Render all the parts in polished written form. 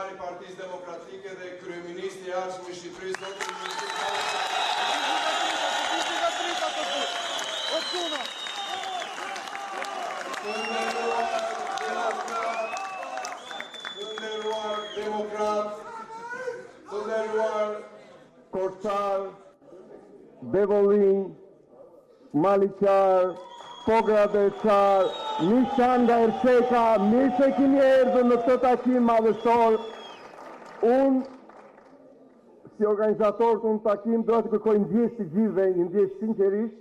kryetari i Partisë Demokratike dhe kryeministri i ardhshëm i Shqipërisë, zotin Lulzim. Të nderuar demokrat, të nderuar Korçar, Bevollin, Maliqar, Pogra Dreçar, Nishan nga Ersheka, mirë se keni erdhur në këtë takim madhështor. Unë, si organizator të një takim, do të kërkoj ndjes të gjithëve, ndjes sinqerisht,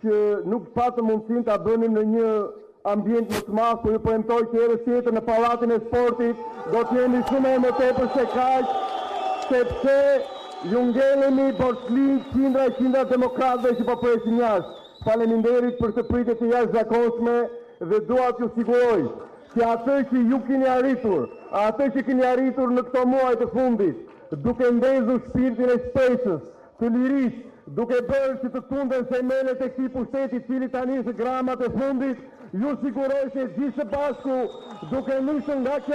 që nuk patë mundësin të bënim në një ambient më të madh, por ju premtoj që herës tjetër në pallatin e sportit do të jemi shumë më tepër se kaq, sepse ju ngelemi borxhlin qindra e qindra demokratëve që po presin jashtë. Faleminderit për të pritje të jashtëzakonshme dhe dua t'ju siguroj që atë që ju keni arritur, atë që keni arritur në këto muaj të fundit, duke ndezur shpirtin e shpresës, të lirisë, duke bërë që të tunden themelet e këtij pushteti i cili tani është gramat e fundit, ju siguroj se gjithë së bashku, duke nisur nga kjo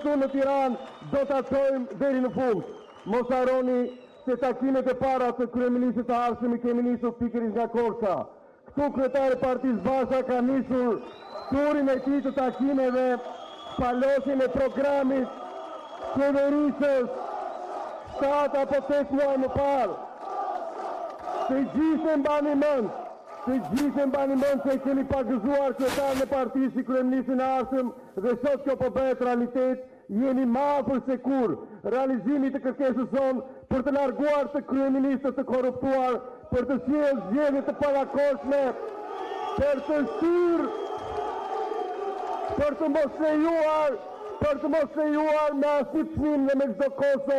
shtunë në Tiranë, do ta çojmë deri në fund. Mos harroni se takimet e para të kryeministrit të ardhshëm i kemi nisur pikërisht nga Korça. Këtu kryetari i Partisë Basha ka nisur turin e tij të takimeve, palosjen e programit qeverisës 7 apo 8 muaj më parë. Të gjithë mbani mend se keni pagëzuar kryetarin e partisë si kryeministrin e ardhshëm dhe sot kjo po bëhet realitet. Jeni më afër se kur realizimit të kërkesës sonë për të larguar të kryeministët të korruptuar, për të sjellë zgjedhje të parakoshme, për të mos lejuar me asnjë çmim dhe me çdo kosto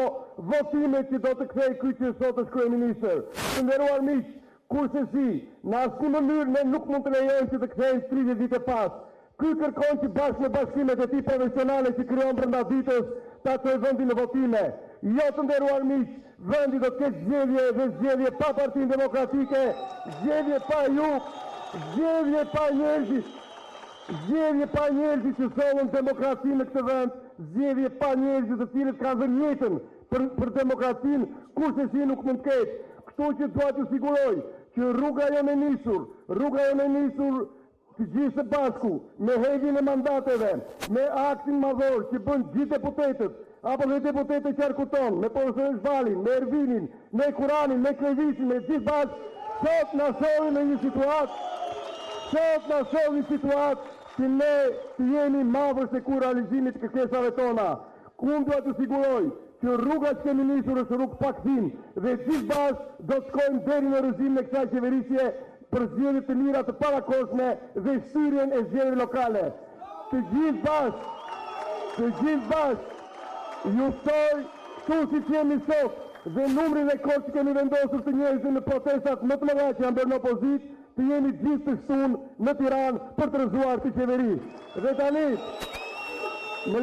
votimet që do të kthej ky që sot është kryeministër. Të nderuar miq, kurse si, në asnjë mënyrë ne nuk mund të lejojmë që të kthejmë 30 vite pas. Ky kërkon që bashkë me bashkimet e tij profesionale që krijon brenda ditës ta çojë vendin në votime. Jo, të nderuar miq, vendi do të ketë zgjedhje pa Partinë Demokratike, zgjedhje pa ju, zgjedhje pa njerëzit që sollën demokracinë në këtë vend, zgjedhje pa njerëzit të cilët kanë vënë jetën për demokracinë, kurse si nuk mund të ketë. Kështu që dua t'ju siguroj që rruga jonë e nisur të gjithë së bashku, me hedhjen e mandateve, me aktin madhor që bën gjithë deputetët, apo dhe deputetët që arkuton, me profesor Zvalin, me Ervinin, me Kuranin, me Klevisin, me gjithë bashkë, sot na shohin në një situatë që ne të jemi më afër se kur realizimit të kërkesave tona. Unë dua t'ju siguroj që rruga që kemi nisur është rrugë pakthim dhe gjithë bashkë do të shkojmë deri në rrëzimin e kësaj qeverisje për zgjedhje të mira të parakoshme dhe shtirjen e zgjedhjeve lokale. Të gjithë bashkë, ju ftoj këtu siç jemi sot dhe numrin e kohë që kemi vendosur të njerëzve në protestat më të mëdha që janë bërë në opozitë, të jemi gjithë të shtunë në Tiranë për të rrëzuar këtë qeveri. Dhe tani, më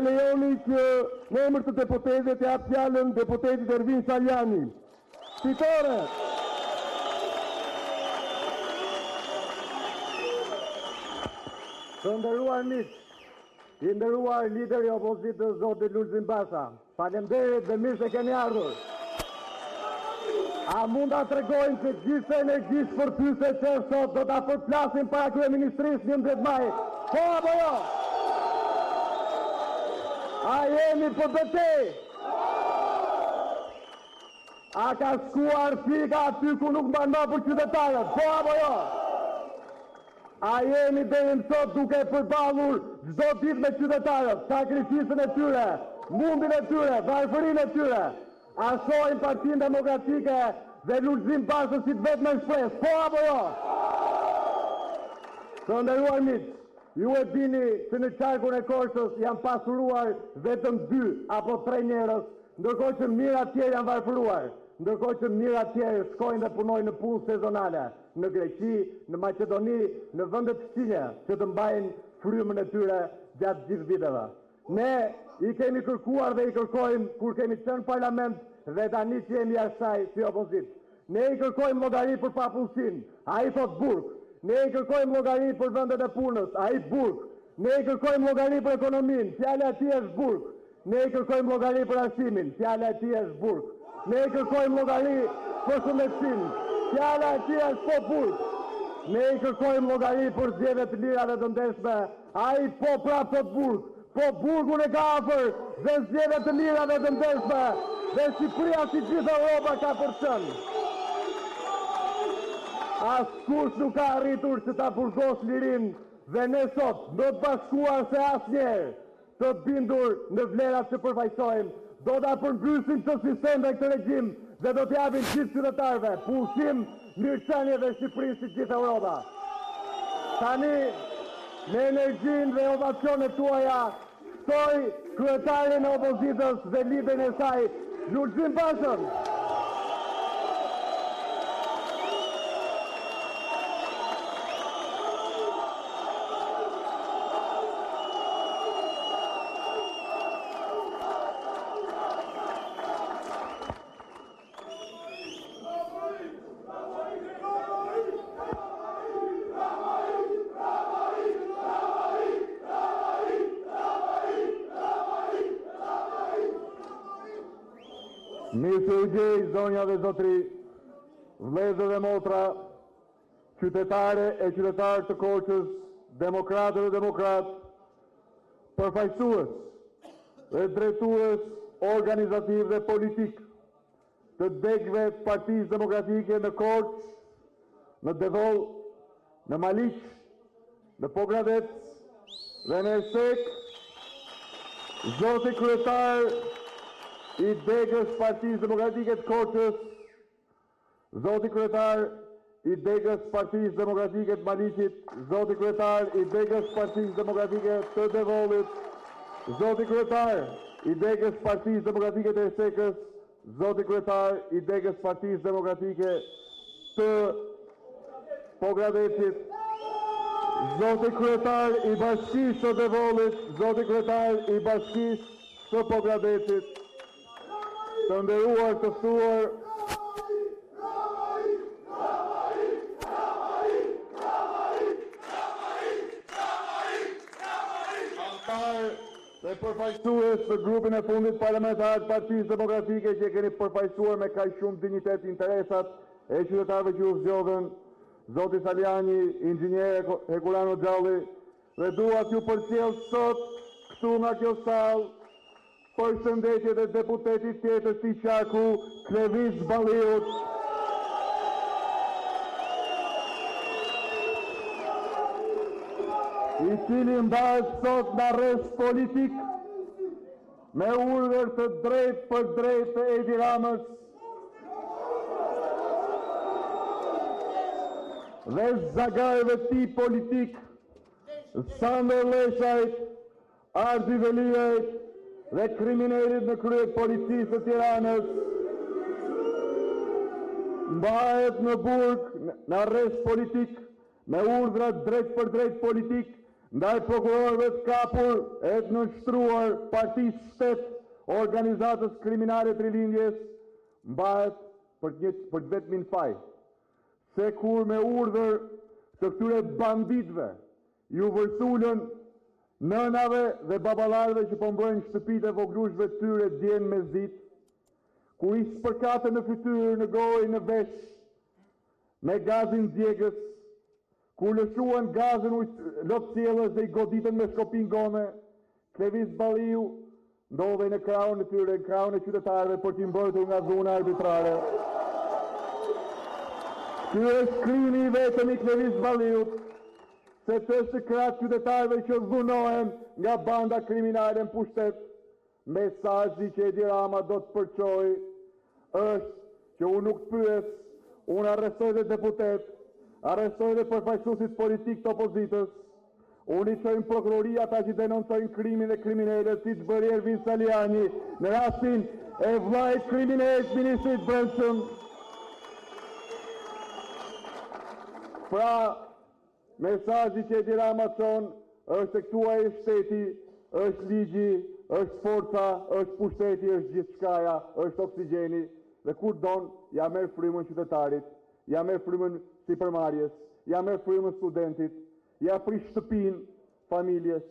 lejoni që në emër të deputetëve të jap fjalën deputetit Ervin Saljani. Fitore! Të nderuar miq, i nderuar lideri i opozitës zoti Lulzim Basha, faleminderit dhe mirë se keni ardhur. A mund ta tregojmë se gjithë energjisë shpërthyese që sot do ta përplasim para kryeministrisë 11 maj? Po apo jo? A jemi për betejë? A ka shkuar fika aty ku nuk mban më për qytetarët? Po apo jo? A jemi deri më sot duke përballur çdo ditë me qytetarët, sakrificën e tyre, mundin e tyre, varfërinë e tyre. A shohim Partinë Demokratike dhe Lulzim Bashën si të vetëm shpresë, po apo jo? Të nderuar miq, ju e dini se në qarkun e Korçës janë pasuruar vetëm 2 apo 3 njerëz, ndërkohë që mijëra të tjerë janë varfëruar. Ndërkohë që mijëra të tjerë shkojnë dhe punojnë në punë sezonale, në Greqi, në Maqedoni, në vende të këqija që të mbajnë frymën e tyre gjatë gjithë viteve. Ne i kemi kërkuar dhe i kërkojmë kur kemi qenë në parlament dhe tani që jemi jashtë saj si opozitë. Ne i kërkojmë llogari për papunësinë, ai thot burg. Ne i kërkojmë llogari për vendet e punës, ai burg. Ne I kërkojmë llogari për ekonominë, fjala e tij është burg. Ne I kërkojmë llogari për arsimin, fjala e tij është burg. Ne I kërkojmë llogari për shëndetësinë, fjala e tij është po burg. Ne I kërkojmë llogari për zgjedhje të lira dhe të ndershme, ai po prapë thot burg. Po burgun e ka afër dhe zgjedhje të lira dhe të ndershme, dhe Shqipëria si gjithë Europa ka përçën. Askush nuk ka arritur që ta burgos lirin dhe ne sot, më të bashkuar se asnjëherë, të bindur në vlerat që përfaqësojmë, do ta përmbysim këtë sistem dhe këtë regjim dhe do t'japim gjithë qytetarëve pushim, mirëqenie dhe Shqipërinë si gjithë Europa. Tani, me energjinë dhe ovacionet tuaja, ftoj kryetarin e opozitës dhe liderin e saj, Lulzim Bashën. Mirë gjej, zonja dhe zotri, vëllezër dhe motra, qytetare e qytetarë të Korçës, demokratë dhe demokratë, përfaqësues dhe drejtues organizativ dhe politik të degëve të Partisë Demokratike në Korçë, në Devoll, në Maliq, në Pogradec dhe në Ersek, zoti kryetar I degës Partisë Demokratike të Korçës, zoti kryetar I degës Partisë Demokratike të Maliqit, zoti kryetar I degës Partisë Demokratike të Devollit, zoti kryetar I degës Partisë Demokratike të Ersekës, zoti kryetar I degës Partisë Demokratike të Pogradecit, zoti kryetar I bashkisë të Devollit, zoti kryetar I bashkisë të Pogradecit, të nderuar të ftuar, antar dhe përfaqësues të grupin e fundit parlamentar të Partisë Demokratike që keni përfaqësuar me kaq shumë dinjitet interesat e qytetarëve që u zgjodhen, zoti Saliani, inxhinier Hekulano Xhalli, dhe dua t'ju përcjell sot këtu nga kjo sallë përshëndetjet e deputetit tjetër si Qarku, Klevis Balliut, I cili mbahet sot në arrest politik me urdhër të drejtë për drejtë të Edi Ramës dhe zagarëve të tij politik, Sander Leshajt, Ardi Veliajt dhe kriminalit në krye policisë të Tiranës, mbahet në burg në arrest politik me urdhra drejt për drejt politik ndaj prokurorëve të kapur e të nënshtruar Partisë Shtet, organizatës kriminale të rilindjes, mbahet për vetmin faj se kur me urdhër të këtyre banditëve ju vërsulën nënave dhe babalarëve që po mbrojnë shtëpitë e voglushve të tyre djen mes ditë, kur I spërkate në fytyrë, në gojë, në vesh, me gazin djegës, kur lëshuan gazin lopësielës dhe I goditën me shkopin gome, Klevis Balliu ndodhej në krahun e tyre, në krahun e qytetarëve për t'i mbrojtur nga dhuna arbitrare. Ky është krimi I vetëm I Klevis Balliut, se të është krahë qytetarëve që dhunohen nga banda kriminale në pushtet. Mesazhi që Edi Rama do të përçojë është që unë nuk pyes, unë arrestoj dhe deputet, arrestoj dhe përfaqësuesit politik të opozitës, unë I çojmë prokurori ata që denoncojnë krimin dhe kriminalët, siç bëri Ervin Saliani në rastin e vllait kriminal të ministrit brendshëm. Pra, mesazhi që Edi Rama çon është se këtu ai shteti, është ligji, është forca, është pushteti, është gjithçkaja, është oksigjeni, dhe kur don, ja merr frymën qytetarit, ja merr frymën sipërmarrjes, ja merr frymën studentit, ja prish shtëpinë, familjes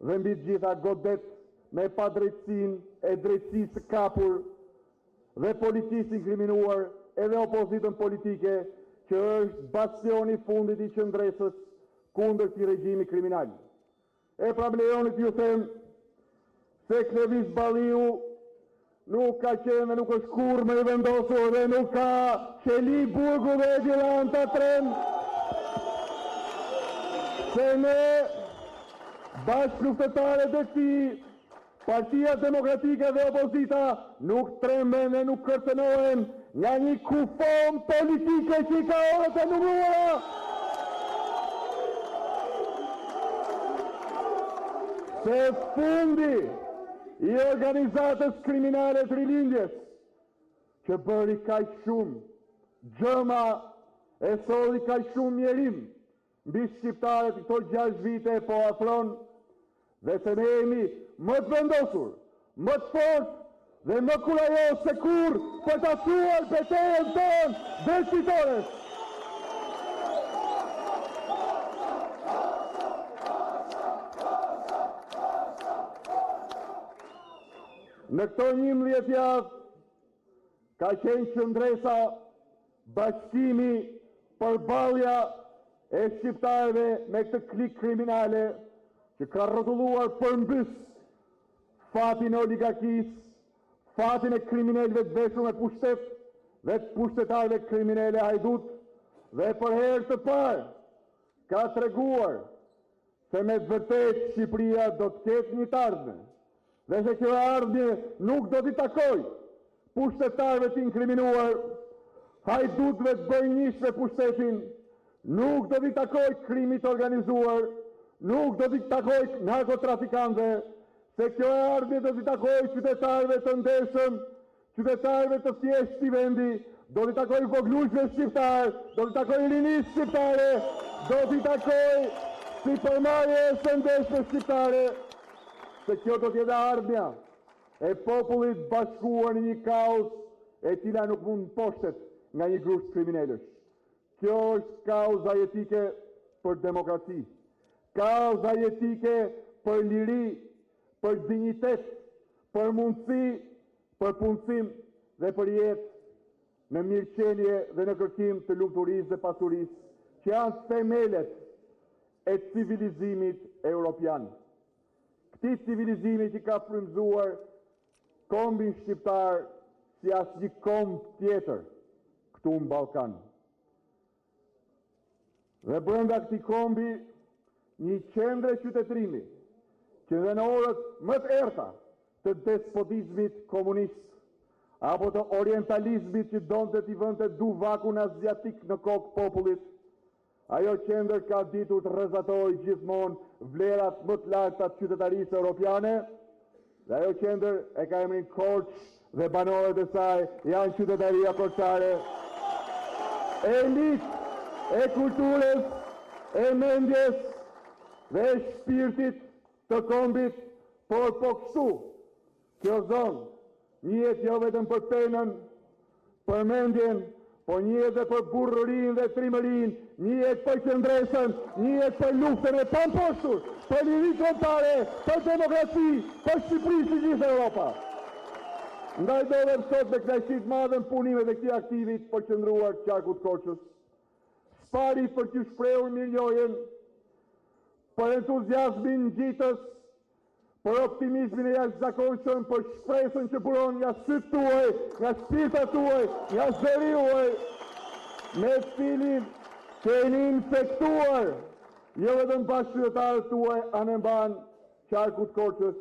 dhe mbi të gjitha godet me padrejtësinë e drejtësisë së kapur dhe policisë inkriminuar edhe opozitën politike që është bastioni i fundit i qëndresës kundër këtij regjimi kriminal. E pra më lejoni t'ju them se Klevis Balliu nuk ka qenë dhe nuk është kurrë më i vendosur dhe nuk ka Qeli Burgu dhe Edilanta Tren, se ne bashkëluftëtarët e këtij Partia Demokratike dhe opozita nuk tremben dhe nuk kërcënohen nga një kufon politike që i ka orët e numruara. Se fundi i organizatës kriminale të rilindjes që bëri kaq shumë gjëma e solli kaq shumë mjerim mbi shqiptarët këto 6 vite po afron dhe se ne jemi më të vendosur, më të fortë dhe më kurajos se kur për ta thuar betejën tonë dëshmitore. Në këto 11 javë ka qenë qëndresa bashkimi përballja e shqiptarëve me këtë klik kriminale që ka rrotulluar përmbys fatin e oligarkisë, fatin e kriminalëve të veshur me pushtet dhe të pushtetarëve kriminale hajdut, dhe për herë të parë ka treguar se me të vërtetë Shqipëria do të ketë një të ardhme dhe se kjo ardhmje nuk do t'i takoj pushtetarëve të inkriminuar, hajdutëve të bëjnishme pushtetin, nuk do t'i takoj krimit organizuar, nuk do t'i takoj narkotrafikantëve, se kjo ardhmje do t'i takoj qytetarëve të ndershëm, qytetarëve të thjeshtë i vendi, do t'i takoj voglueshve shqiptar, do t'i takoj rinisë shqiptare, do t'i takoj sipërmarrje së ndershme shqiptare, se kjo do t'jetë ardhmja e popullit bashkuar në një kauzë e cila nuk mund poshtet nga një grup kriminalësh. Kjo është kauza jetike për demokraci, kauza jetike për liri, për dinjitet, për mundësi, për punësim dhe për jetë në mirëqenie dhe në kërkim të lumturisë dhe pasurisë, që janë themelet e civilizimit europian. Këtij civilizimi që ka frymëzuar kombin shqiptar si asnjë komb tjetër këtu në Ballkan. Dhe brenda këtij kombi një qendre qytetërimi që dhe në orët më të errta të despotizmit komunist apo të orientalizmit që donte t'i vënte duvakun aziatik në kokë popullit, ajo qendër ka ditur të rrezatojë gjithmonë vlerat më të larta të qytetarisë europiane, dhe ajo qendër e ka emrin Korçë dhe banorët e saj janë qytetaria korçare. Elitë e kulturës, e mendjes dhe e shpirtit të kombit, por po kështu, kjo zonë, njihet jo vetëm për penën, për mendjen, po njihet dhe për burrërinë dhe trimërinë, njihet për qëndresën, njihet për luftën e pamposhtur, për liri kombëtare, për demokraci, për Shqipëri si gjithë Europa. Ndaj dolem sot me kënaqësi të madhe në punimet e këtij aktivit për qëndruar qarku të Korçës. Spari për t'ju shprehur mirënjohjen, për entuziazmin ngjitës, për optimizmin e jashtëzakonshëm, për shpresën që buron nga sytë tuaj, nga shpirtat tuaj, nga zëri juaj, me cilin keni infektuar, jo vetëm bashkëqytetarët tuaj anë mban qarku të Korçës,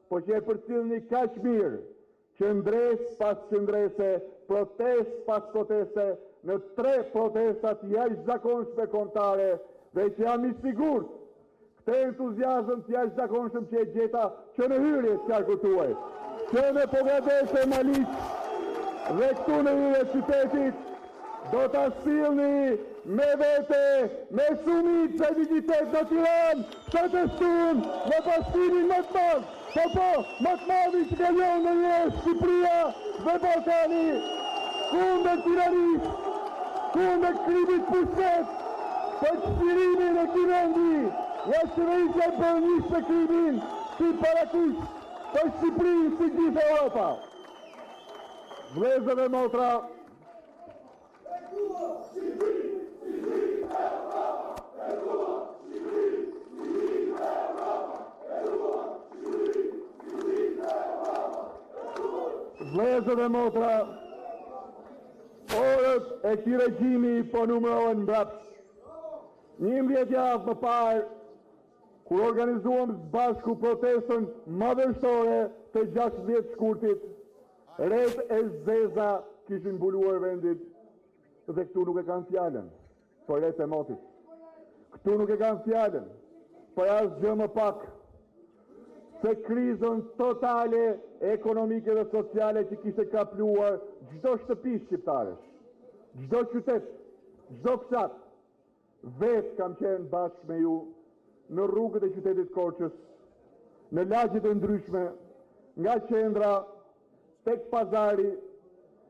por që e përcjellni kaq mirë, qëndresë pas qëndrese, protestë pas proteste, në 3 protestat jashtëzakonshme kombëtare, dhe që jam i sigurt këtë entuziazëm të jashtëzakonshëm që e gjeta që në hyrje të qarkut tuaj, që në Pogadeshe Maliq dhe këtu në hyrje të qytetit, do ta sillni me vete, me sumit dhe dignitet në Tiranë, të testuar në pastimin më të madh, më të madh që kalon në Shqipëria dhe Ballkani, kundër tiranisë, kundër krimit pushtet, për çlimin e këtij vendi, qeveria që e bërë një shpëkimin si parakysh për Shqipërinë si gjithë Europa. Vëllezër dhe motra, vëllezër dhe motra, orët e këtij regjimi po numërohen mbrapsht. 11 javë më parë, kur organizuam së bashku protestën madhështore të 16 shkurtit, rreth e zeza kishin mbuluar vendit dhe këtu nuk e kanë fjallën për rreth e motit. Këtu nuk e kanë fjallën për asgjë më pak se krizën totale ekonomike dhe sociale që kishte kapluar çdo shtëpi shqiptaresh, çdo qytet, çdo fshat. Vetë kam qenë bashkë me ju në rrugët e qytetit Korçës, në lagjet e ndryshme, nga qendra, tek pazari,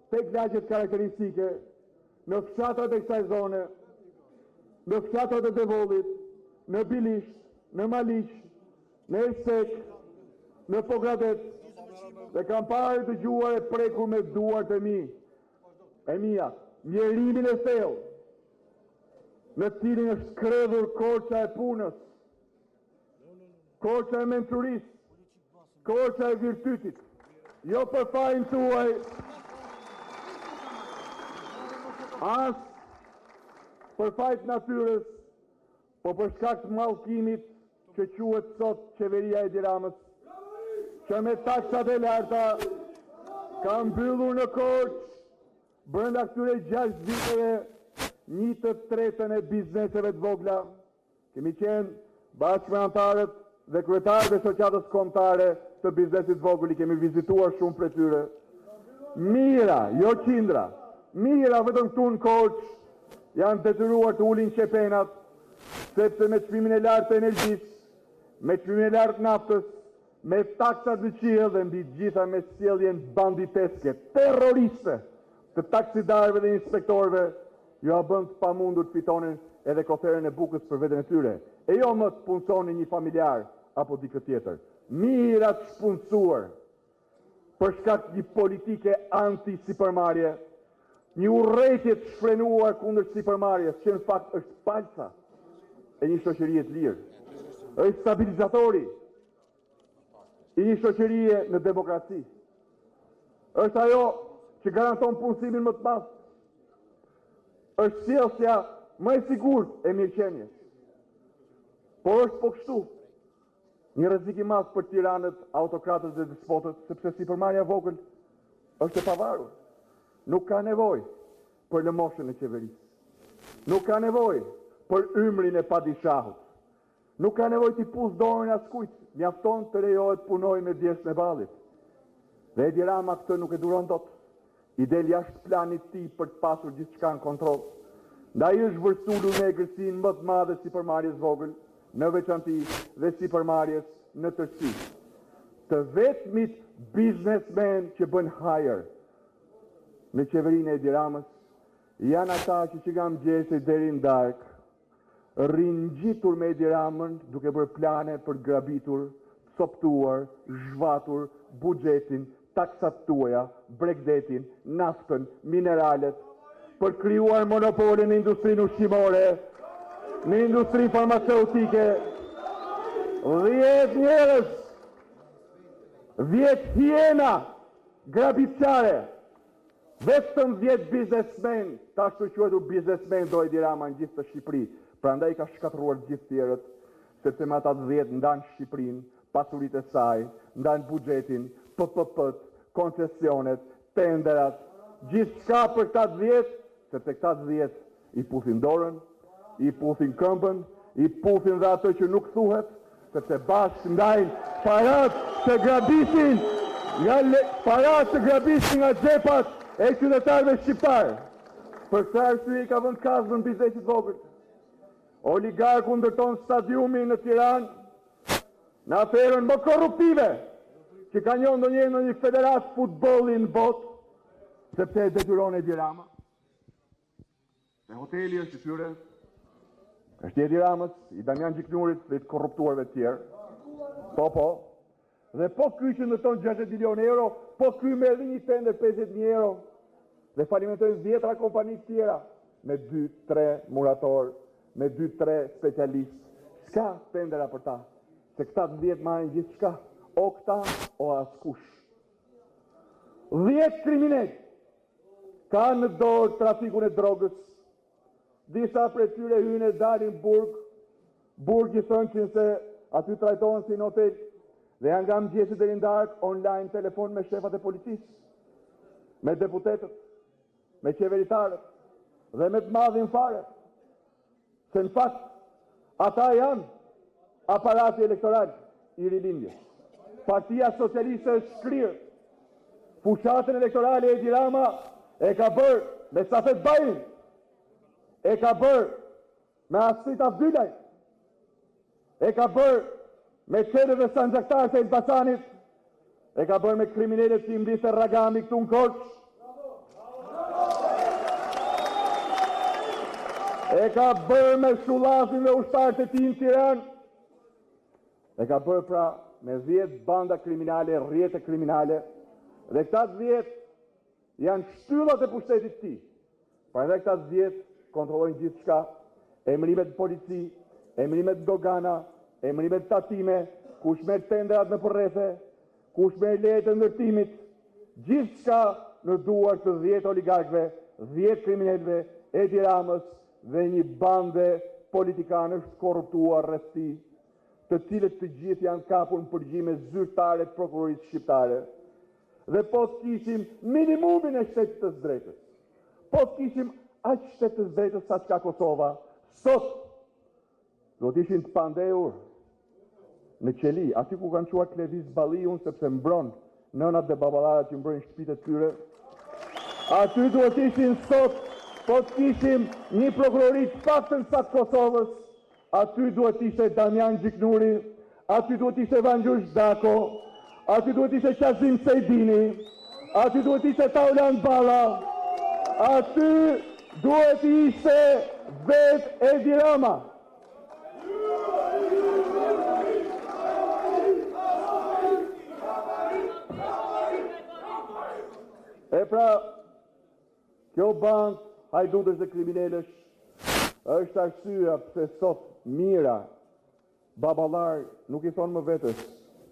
tek lagjet karakteristike, në fshatrat e kësaj zone, në fshatrat e Devollit, në Bilisht, në Malish, në Ersek, në Pogradet, dhe kam parë dëgjuar e prekur me duart e mia, mjerimin e thellë, në cilin është kredhur Korça e punës, Korça e mençurisë, Korça e virtytit, jo për fajin tuaj, as për fajt natyrës, po për shkak të mallkimit që quhet sot qeveria e Tiranës, që me taksat e larta ka mbyllur në Korçë brenda këtyre 6 viteve 1/3 e bizneseve të vogla. Kemi qenë bashkë me antarët dhe kryetarët e shoqatës kombëtare të biznesit vogël, i kemi vizituar shumë prej tyre. Mira, jo qindra, mira vetëm këtu në Korçë janë detyruar të ulin qepenat, sepse me çmimin e lartë të energjisë, me çmimin e lartë të naftës, me taksat në qiell dhe mbi gjitha me sjelljen banditeske, terroriste të taksidarëve dhe inspektorëve, ju a bën të pamundur të fitonin edhe koferën e bukës për veten e tyre, e jo më të punësonin një familjar apo dikë tjetër. Mirat shpunësuar për shkak një politike anti-sipërmarrje, një urrëtie të shfrenuar kundër sipërmarrjes, që në fakt është palca e një shoqërie të lirë, është stabilizatori i një shoqërie në demokraci, është ajo që garanton punësimin më të madh, është sjellja më e sigurt e mirëqenies. Por është po kështu një rrezik i madh për tiranët, autokratët dhe despotët, sepse sipërmarrja vogël është e pavarur. Nuk ka nevojë për lëmoshën e qeverisë. Nuk ka nevojë për ymrin e padishahut. Nuk ka nevojë të pus dorën askujt, mjafton të lejohet punoj me djeshtën e ballit. Dhe Edi Rama këtë nuk e duron dot. I del jashtë planit të tij për të pasur gjithçka në kontroll. Ndaj është vërsulur me egërsinë më të madhe sipërmarrjes vogël, në veçanti dhe sipërmarrjes në tërësi. Të vetmit biznesmen që bën hajër në qeverinë e Edi Ramës janë ata që nga mëngjesi deri në darkë rrinë ngjitur me Edi Ramën duke bërë plane për grabitur, coptuar, zhvatur buxhetin, taksat tuaja, bregdetin, naftën, mineralet, për krijuar monopole në industrinë ushqimore, në industri farmaceutike. 10 njerëz, 10 hiena grabitçare, vetëm 10 biznesmen, ashtu quhetur biznesmen do Edi Rama në gjithë të Shqipëri. Prandaj ka shkatëruar gjithë tjerët, sepse me ata 10 ndan Shqipërinë, pasuritë e saj, ndan buxhetin, PPP-t, koncesionet, tenderat, gjithçka për këta 10, sepse këta 10 i puthin dorën, i puthin këmbën, i puthin dhe ato që nuk thuhet, sepse bashkë ndajnë parat të grabisin nga xhepat e qytetarëve shqiptarë. Për këtë arsye i ka vënë kazën biznesit vogël. Oligarku ndërton stadiumin në Tiranë në aferën më korruptive që ka njohur ndonjëherë në një federat futbolli në botë, sepse e detyron Edi Rama. Se hoteli është i tyre, Është Edi Ramës, i Damian Gjiknurit dhe të korruptuarve të tjerë. Po. Dhe po ky që ndërton 60 milion euro, po ky merr edhe një tender 50.000 euro dhe falimentojnë 10 kompani të tjera me 2-3 murator, me 2-3 specialistë. S'ka tendera për ta, se këta 10 marrin gjithçka, o këta o askush. 10 kriminal kanë në dorë trafikun e drogës. Disa prej tyre hyjnë e dalin burg i thënë se aty trajtohen si në hotel dhe janë nga mëngjesi deri në darkë online telefon me shefat e policisë, me deputetët, me qeveritarët dhe me të madhin fare. Se në fakt ata janë aparati elektoral i rilindjes. Partia Socialiste është shkrirë. Fushatën elektorale e Edi Rama e ka bërë me Safet Bajin, e ka bërë me Asfrit Abdylaj, e ka bërë me qene dhe sanxaktarët e Elbasanit, e ka bërë me kriminalet që i mbliste Ragami këtu në Korçë, e ka bërë me shullafin dhe ushtarët e tij në Tiranë, e ka bërë pra me 10 banda kriminale, rrjete kriminale, dhe këta 10 janë shtyllat e pushtetit të tij. Pra edhe këta 10 kontrollojnë gjithçka, emërimet në polici, emërimet në dogana, emërimet tatime, kush merr tenderat në përrethe, kush merr lejet e ndërtimit, gjithçka në duar të 10 oligarkëve, 10 kriminalëve, Edi Ramës dhe një bande politikanësh korruptuar rreth tij, të cilët të gjithë janë kapur në përgjime zyrtare të prokurorisë shqiptare. Dhe po të kishim minimumin e shtetit të drejtës, po të kishim aq shtet të drejtës sa që ka Kosova, sot do të ishin të pandehur në qeli, aty ku kanë quar Klevis Balliun sepse mbron nënat dhe baballarat që mbrojnë shtëpitë e tyre. Aty duhet ishin sot, po të kishim një prokurori të paktën sa të Kosovës, aty duhet ishte Damian Gjiknuri, aty duhet ishte Vanxhush Dako, aty duhet ishte Qazim Sejdini, aty duhet ishte Taulan Balla, aty duhet ishte vet Edi Rama. E pra, kjo band hajdutësh dhe kriminalësh është arsyeja pse sot mira baballar nuk i thonë më vetës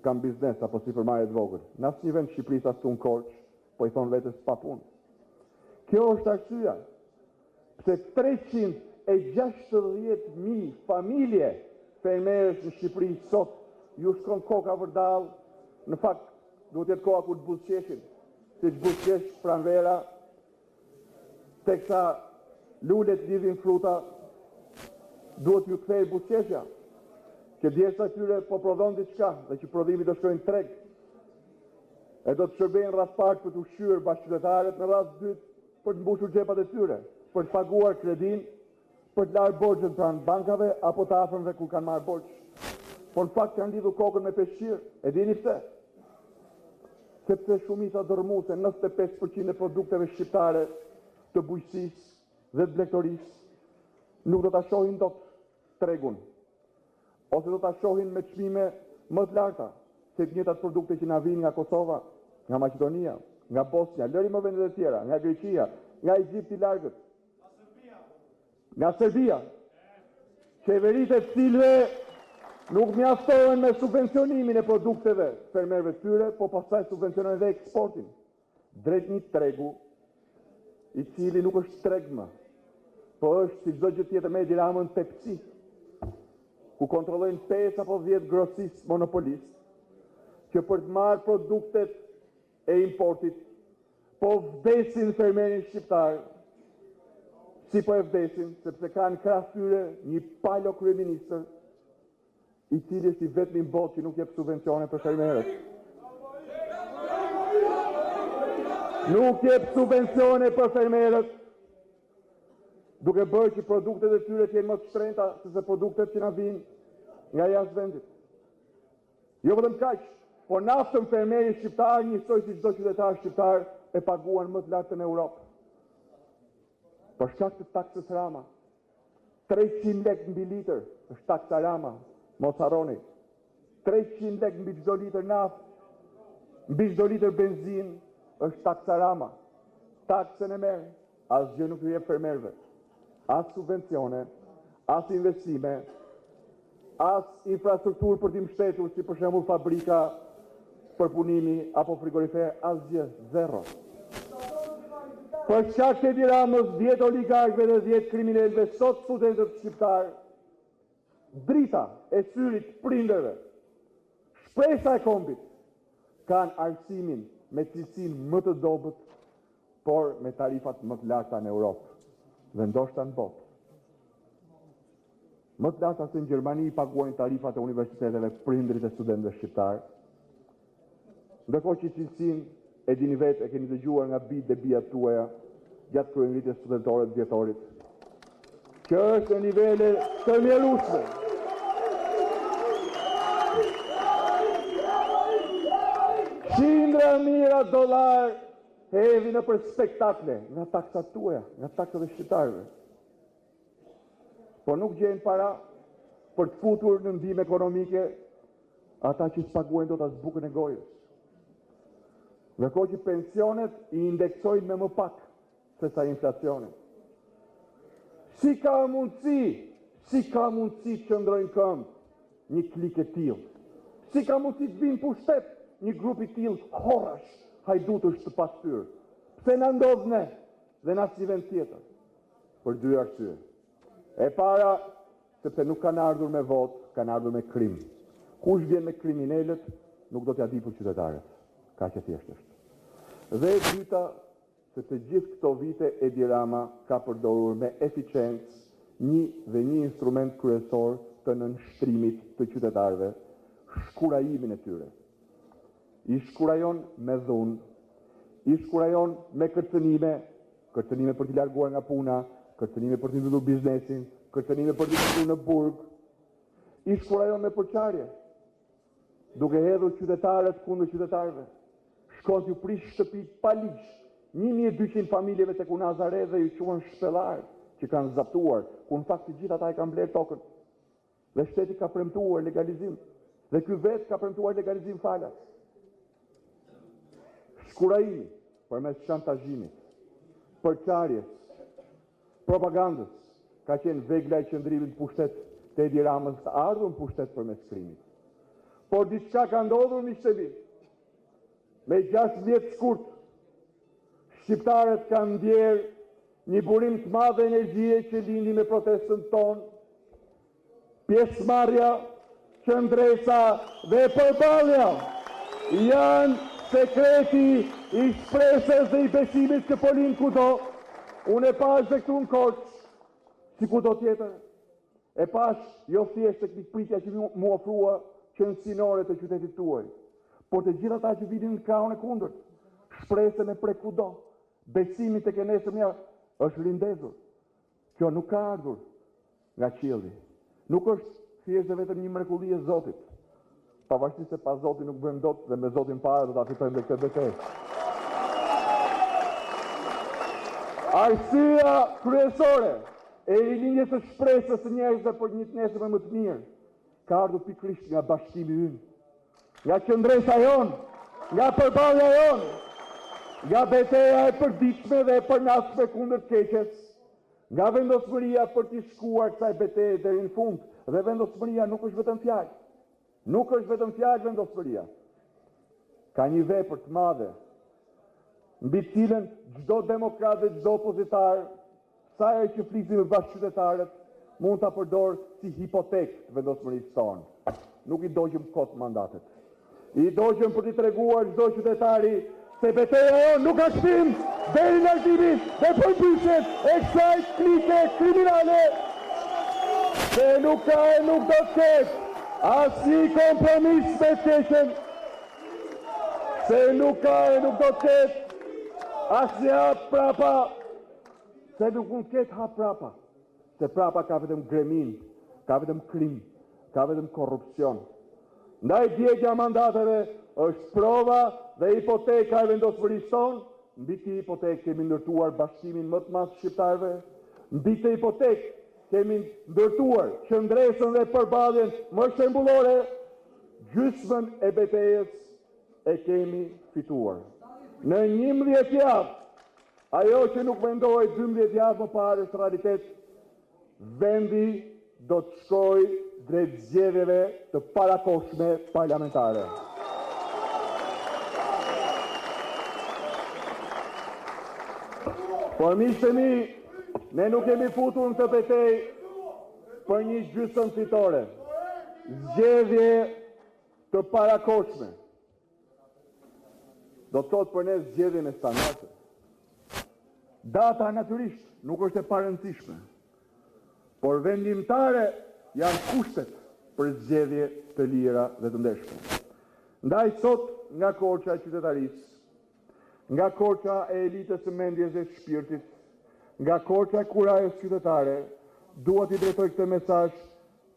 kam biznes apo sipërmarrje të vogël. Në asnjë vend Shqipërisë as tu në Korçë, po i thonë vetës pa punë. Kjo është arsyeja pse 360.000 familje fermerësh në Shqipëri sot ju shkon koka vërdall, në fakt duhet jetë koha ku të buzëqeshin, siç buzëqesh pranvera, teksa lulet lidhin fruta, duhet ju kthej buzëqeshja, që djeshta tyre po prodhon diçka dhe që prodhimi do shkojnë treg, e do të shërbejnë rreth pak për të ushqyer bashkëqytetarët, në radhë dytë për të mbushur xhepat e tyre, për të paguar kredin, për të larë borxhet pranë bankave apo të afërmve ku kanë marrë borxh. Por në fakt kanë lidhur kokën me peshqir. E dini pse? Sepse shumica dërmuese, 95% e produkteve shqiptare të bujqësisë dhe të blegtorisë nuk do ta shohin dot tregun, ose do ta shohin me çmime më të larta se të njëjtat produkte që na vijnë nga Kosova, nga Maqedonia, nga Bosnia, lëri më vendet e tjera, nga Greqia, nga Egjipti i largët, nga Serbia, qeveritë e cilëve nuk mjaftohen me subvencionimin e produkteve fermerëve të tyre, po pastaj subvencionojnë dhe eksportin drejt një tregu i cili nuk është treg më, po është si çdo gjë tjetër me Edi Ramën tepsi, ku kontrollojnë 5 apo 10 grosistë monopolistë, që për të marrë produktet e importit, po vdesin fermerin shqiptar, si po e vdesin, sepse kanë krah tyre një palo kryeministër, i cili është i vetmi në botë që nuk jep subvencione për fermerët. Nuk jep subvencione për fermerët, duke bërë që produktet e tyre të jenë më të shtrenjta se produktet që na vijnë nga jashtë vendit. Jo vetëm kaq, por naftën fermeri shqiptar njësoj si çdo qytetar shqiptar e paguan më të lartë në Europë. Për shkak të taksës Rama, 300 lek mbi litër, është taksa Rama, mos harroni. 300 lek mbi çdo litër naftë, mbi çdo litër benzinë, është taksa Rama. Taksën e merr, asgjë nuk i jep fermerëve. As subvencione, as investime, as infrastrukturë për t'i mbështetur, si për shembull fabrika përpunimi apo frigorifer, asgjë, zero. Për shkak të Tiranës, 10 oligarkëve dhe 10 kriminalëve, sot studentët shqiptar, drita e syrit prindërve, shpresa e kombit, kanë arsimin me cilësinë më të dobët, por me tarifat më të larta në Europë dhe ndoshta në botë. Më të larta se në Gjermani i paguajnë tarifat e universiteteve prindrit e studentëve shqiptar. Ndërkohë që cilësinë e dini vetë e keni dëgjuar nga bijtë dhe bijat tuaja gjatë kryengritjes studentore të vjetorit, që është në nivele të mjerueshme. Qindra mijëra dollar hedhin në për spektakle nga taksat tuaja, nga taksat e shqiptarëve. Po nuk gjejnë para për të futur në ndihmë ekonomike ata që s'paguajnë dot as bukën e gojës. Ndërkohë që pensionet i indeksojnë me më pak se sa inflacioni. Si ka mundësi të qëndrojnë këmbë një klik e tillë? Si ka mundësi të vinë pushtet një grup i tillë horrash, hajdutësh të pastyrë? Pse na ndodh ne dhe në asnjë vend tjetër? Për dy arsye. E para, sepse nuk kanë ardhur me votë, kanë ardhur me krim. Kush vjen me kriminalët, nuk do t'ja di për qytetarët. Kaq e thjeshtë është. Dhe e dyta, sepse gjithë këto vite Edi Rama ka përdorur me eficiencë një instrument kryesor të nënshtrimit të qytetarëve, shkurajimin e tyre. I shkurajon me dhunë, i shkurajon me kërcënime për t'i larguar nga puna, kërcënime për t'i ndërtuar biznesin, kërcënime për t'i shkuar në burg, i shkurajon me përçarje, duke hedhur qytetarët kundër qytetarëve. Shkon t'ju prish shtëpi pa ligj, 1200 familjeve tek Unazare dhe ju quhen shpellar, që kanë zaptuar, ku në fakt të gjithë ata e kanë bler tokën. Dhe shteti ka premtuar legalizim, dhe ky vetë ka premtuar legalizim falas. Shkurajimi përmes shantazhimit, përçarjes, propagandës, ka qenë vegla e qëndrimit pushtet të Edi Ramës të ardhur në pushtet përmes krimit. Por diçka ka ndodhur miqtë. Me 16 shkurt, shqiptarët kanë ndjerë një burim të madh energjie që lindi me protestën tonë, pjesëmarrja, qëndresa dhe përballja janë sekreti i shpresës dhe i besimit që po lind kudo. Unë e pash dhe këtu në Korçë, si kudo tjetër. E pash jo thjesht tek pikpritja që mu ofrua qendësinore të qytetit tuaj, por të gjithë ata që vinin në krahun e kundërt, shpresën e prek kudo, besimit tek e nesërmja është lindezur. Kjo nuk ka ardhur nga qielli. Nuk është thjesht vetëm një mrekulli e Zotit. Pavarësisht se pa Zotin nuk bëjmë dot dhe me Zotin para do ta fitojmë dhe këtë betejë. Arsyeja kryesore e rilinjes së shpresës së njerëzve për një nesër më të mirë ka ardhur pikërisht nga bashkimi ynë, nga qëndresa jonë, nga përballja jonë, nga betejë e përditshme dhe e përnasme kundër keqes, nga vendosmëria për të shkuar kësaj betejë deri në fund. Dhe vendosmëria nuk është vetëm fjalë. Nuk është vetëm fjalë vendosmëria. Ka një vepër të madhe, mbi cilën çdo demokrat dhe çdo opozitar, sa herë që flisim me bashkëqytetarët, mund ta përdor si hipotekë të vendosmërisë tonë. Nuk i dogjëm kot mandatet. I dogjëm për t'i treguar çdo qytetari se betejë jonë nuk ka shpim deri në arsimit dhe përmbysjet e kësaj klike kriminale. Se nuk ka e nuk do të ketë asnjë kompromis me keqen. Se nuk ka e nuk do të ketë asnjë hap prapa. Se nuk mund ketë hap prapa. Se prapa ka vetëm gremin, ka vetëm krim, ka vetëm korrupsion. Ndaj djegja mandateve është prova dhe hipoteka e vendosmërisë tonë. Mbi këtë hipotekë kemi ndërtuar bashkimin më të madh shqiptarëve. Mbi këtë hipotekë kemi ndërtuar qëndresën dhe përballjen më shembullore, gjysmën e betejës e kemi fituar. Në 11 javë, ajo që nuk mendohej 12 javë më parë është realitet. Vendi do të shkojë drejt zgjedhjeve të parakohshme parlamentare. Por miqtë e mi, ne nuk kemi futur në të betejë për një gjysmë fitore. Zgjedhje të parakohshme. Do të thotë për ne zgjedhje me standarde. Data natyrisht nuk është e parëndësishme, por vendimtare janë kushtet për zgjedhje të lira dhe të ndeshme. Ndaj sot nga Korça e qytetarisë, nga Korça e elitës së mendjes dhe shpirtit, nga Korça e kurajës qytetare, dua t'i drejtoj këtë mesazh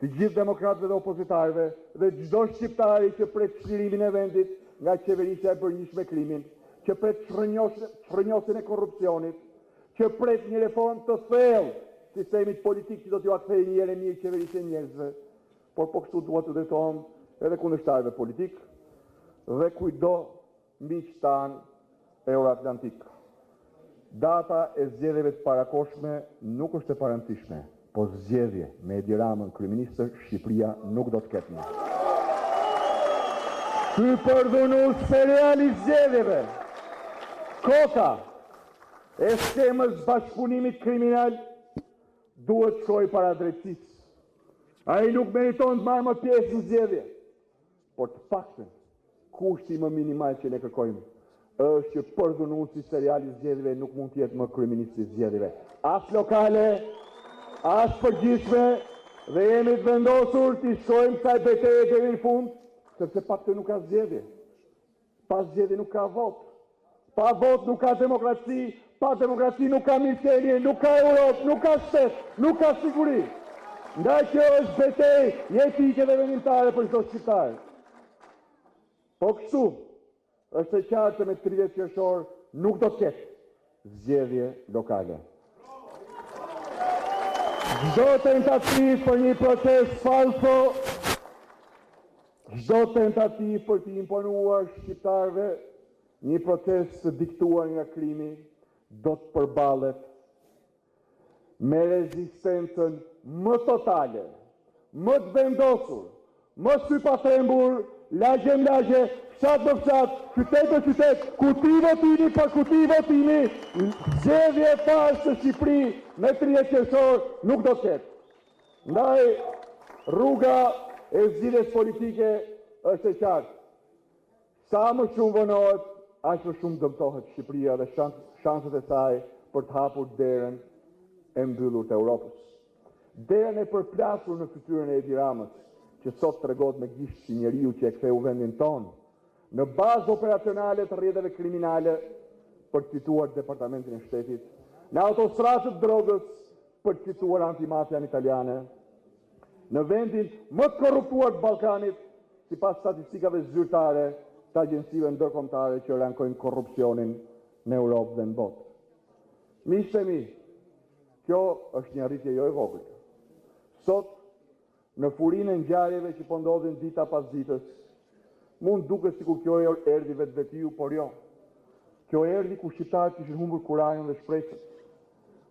të gjithë demokratëve dhe opozitarëve dhe çdo shqiptari që pret çlirimin e vendit nga qeverisja e bërnjishme krimin, që pret shtrënjosjen e korrupsionit, që pret një reformë të thellë sistemit politik që do t'ju akthejë një herë mirë qeverisje njerëzve, por po kështu dua të drejtohem edhe kundërshtarëve politik dhe kujdo miq tan euroatlantik. Data e zgjedhjeve të parakohshme nuk është e parëndësishme, po zgjedhje me Edi Ramën kryeminist Shqipëria nuk do të ketë më. Ky përdhunues serial i zgjedhjeve, koka e skemës bashkëpunimit kriminal duhet shkojë para drejtësisë. Ai nuk meriton të marrë më pjesë në zgjedhje, por të paktën kushti më minimal që ne kërkojmë është që përdhunuesi serial i zgjedhjeve nuk mund të jetë më kryeminist i zgjedhjeve. As lokale, as përgjithshme, dhe jemi të vendosur të shkojmë kësaj betejë deri në fund, sepse paktën nuk ka zgjedhje. Pa zgjedhje nuk ka vot. Pa vot nuk ka demokraci, pa demokraci nuk ka mirëqenie, nuk ka Europë, nuk ka shtet, nuk ka siguri. Ndaj kjo është betejë jetike dhe vendimtare për çdo shqiptar. Po kështu, është e qartë me 30 qershor nuk do të ketë zgjedhje lokale. Çdo tentativë për një proces falso, çdo tentativë për të imponuar shqiptarëve një proces të diktuar nga krimi do të përballet me rezistencën më totale, më të vendosur, më sypatrembur, lagje më lagje, fshat më fshat, qytet për qytet, kuti votimi për kuti votimi, zgjedhje e parë në Shqipëri me 30 qershor nuk do të ketë. Ndaj rruga e zgjidhjes politike është e qartë. Sa më shumë vonohet, aq më shumë dëmtohet Shqipëria dhe shanset e saj për të hapur derën e mbyllur të Europës. Derën e përplasur në fytyrën e Edi Ramës, që sot tregohet me gisht si njeriu që e ktheu vendin tonë në bazë operacionale të rrjeteve kriminale për të cituar Departamentin e Shtetit, në autostradët drogës për të cituar antimafian italiane, në vendin më të korruptuar të Ballkanit, sipas statistikave zyrtare të agjencive ndërkombëtare që rankojnë korrupsionin në Europë dhe në botë. Miqtë e mi, kjo është një arritje jo e vogël. Sot, në furinë e ngjarjeve që po ndodhin dita pas ditës, mund duket sikur kjo erdhi vetvetiu, por jo. Kjo erdhi ku shqiptarët kishin humbur kurajën dhe shpresën.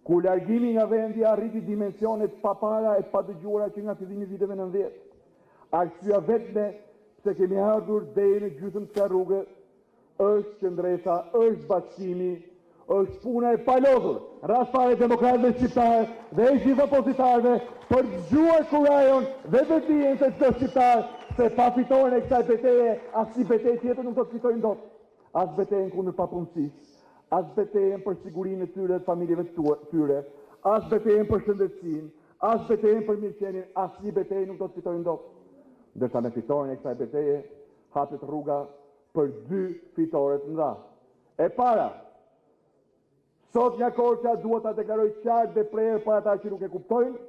Ku largimi nga vendi arriti dimensionet papara e padëgjuara që nga fillimi i viteve 90. Arsyeja vetme pse kemi ardhur deri në gjysmë të rrugë është qëndresa, është bashkimi, është puna e palodhur, rastare demokratëve shqiptarë dhe e gjithë opozitarëve për të zgjuar kurajon dhe të dijen se çdo shqiptar se pa fitoren e kësaj betejë, asnjë betejë tjetër nuk do të fitojnë dot. As betejën kundër papunësisë, as betejën për sigurinë e tyre dhe familjeve të tyre, as betejën për shëndetësinë, as betejën për mirëqenien, asnjë betejë nuk do të fitojnë dot. Ndërsa me fitoren e kësaj betejë hapet rruga për dy fitore të mëdha. E para, sot nga Korça duhet ta deklaroj qartë dhe prerë për ata që nuk e kuptojnë,